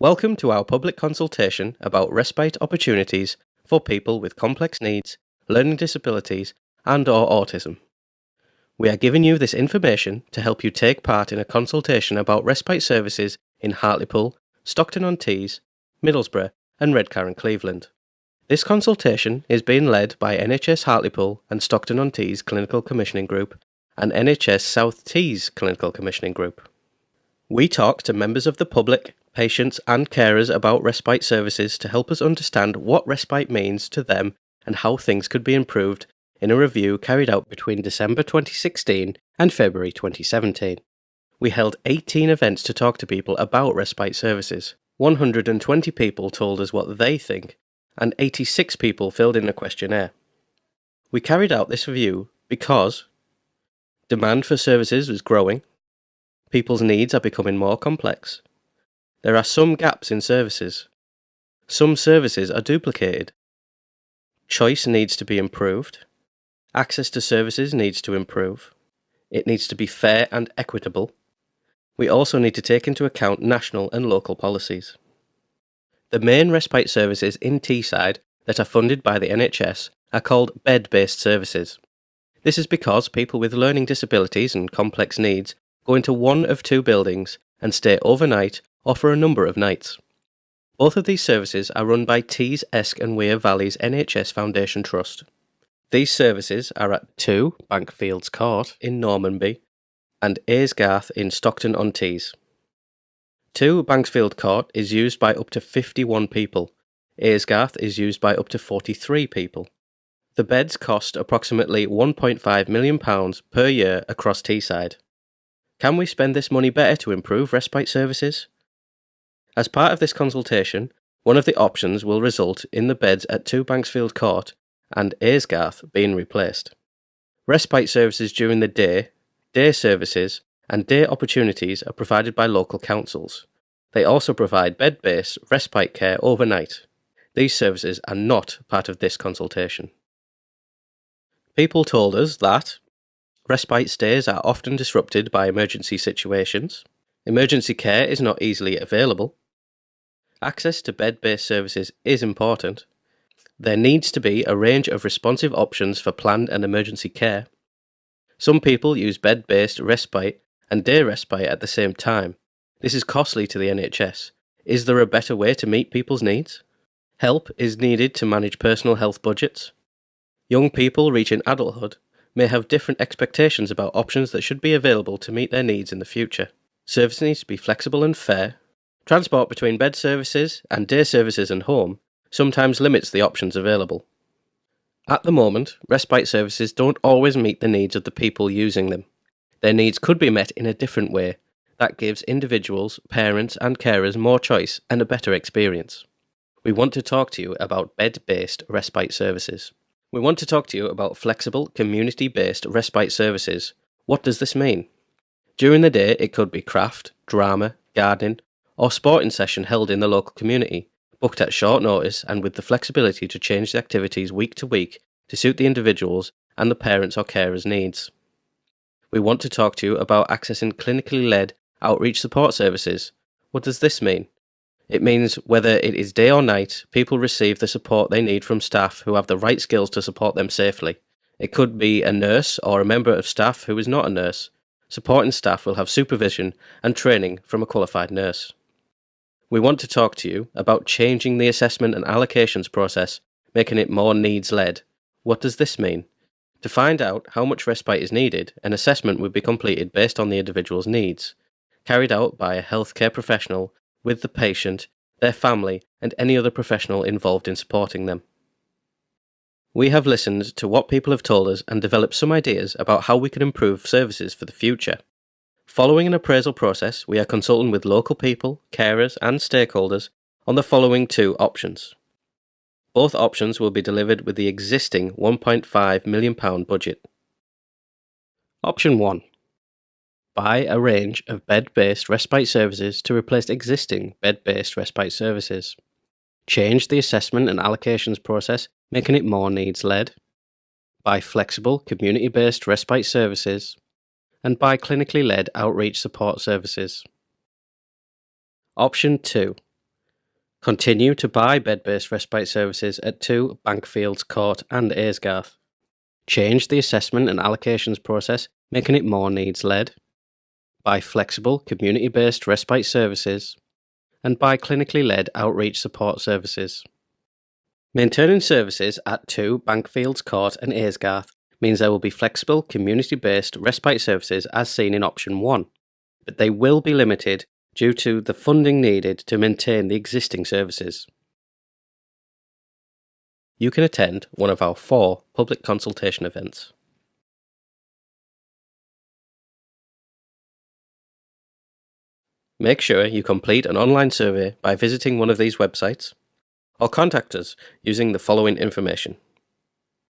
Welcome to our public consultation about respite opportunities for people with complex needs, learning disabilities, and/or autism. We are giving you this information to help you take part in a consultation about respite services in Hartlepool, Stockton-on-Tees, Middlesbrough, and Redcar and Cleveland. This consultation is being led by NHS Hartlepool and Stockton-on-Tees Clinical Commissioning Group and NHS South Tees Clinical Commissioning Group. We talk to members of the public, patients and carers about respite services to help us understand what respite means to them and how things could be improved in a review carried out between December 2016 and February 2017. We held 18 events to talk to people about respite services. 120 people told us what they think, and 86 people filled in a questionnaire. We carried out this review because demand for services is growing, people's needs are becoming more complex, there are some gaps in services, some services are duplicated, choice needs to be improved, access to services needs to improve, it needs to be fair and equitable. We also need to take into account national and local policies. The main respite services in Teesside that are funded by the NHS are called bed-based services. This is because people with learning disabilities and complex needs go into one of two buildings and stay overnight or for a number of nights. Both of these services are run by Tees, Esk and Wear Valley's NHS Foundation Trust. These services are at 2 Bankfields Court in Normanby and Aysgarth in Stockton-on-Tees. 2 Bankfield Court is used by up to 51 people. Aysgarth is used by up to 43 people. The beds cost approximately £1.5 million per year across Teesside. Can we spend this money better to improve respite services? As part of this consultation, one of the options will result in the beds at 2 Bankfield Court and Aysgarth being replaced. Respite services during the day services, and day opportunities are provided by local councils. They also provide bed-based respite care overnight. These services are not part of this consultation. People told us that respite stays are often disrupted by emergency situations, emergency care is not easily available, access to bed-based services is important, there needs to be a range of responsive options for planned and emergency care. Some people use bed-based respite and day respite at the same time. This is costly to the NHS. Is there a better way to meet people's needs? Help is needed to manage personal health budgets. Young people reaching adulthood may have different expectations about options that should be available to meet their needs in the future. Service needs to be flexible and fair. Transport between bed services and day services and home sometimes limits the options available. At the moment, respite services don't always meet the needs of the people using them. Their needs could be met in a different way that gives individuals, parents and carers more choice and a better experience. We want to talk to you about bed-based respite services. We want to talk to you about flexible, community-based respite services. What does this mean? During the day, it could be craft, drama, gardening, or sporting session held in the local community, booked at short notice and with the flexibility to change the activities week to week to suit the individuals and the parents or carers' needs. We want to talk to you about accessing clinically led outreach support services. What does this mean? It means whether it is day or night, people receive the support they need from staff who have the right skills to support them safely. It could be a nurse or a member of staff who is not a nurse. Supporting staff will have supervision and training from a qualified nurse. We want to talk to you about changing the assessment and allocations process, making it more needs-led. What does this mean? To find out how much respite is needed, an assessment would be completed based on the individual's needs, carried out by a healthcare professional with the patient, their family, and any other professional involved in supporting them. We have listened to what people have told us and developed some ideas about how we can improve services for the future. Following an appraisal process, we are consulting with local people, carers and stakeholders on the following 2 options. Both options will be delivered with the existing £1.5 million budget. Option 1. Buy a range of bed-based respite services to replace existing bed-based respite services. Change the assessment and allocations process, making it more needs-led. Buy flexible, community-based respite services. And buy clinically led outreach support services. Option 2. Continue to buy bed-based respite services at 2 Bankfields Court and Aysgarth. Change the assessment and allocations process, making it more needs-led. Buy flexible, community-based respite services. And buy clinically led outreach support services. Maintaining services at 2 Bankfields Court and Aysgarth means there will be flexible, community-based respite services as seen in option 1, but they will be limited due to the funding needed to maintain the existing services. You can attend one of our 4 public consultation events. Make sure you complete an online survey by visiting one of these websites, or contact us using the following information.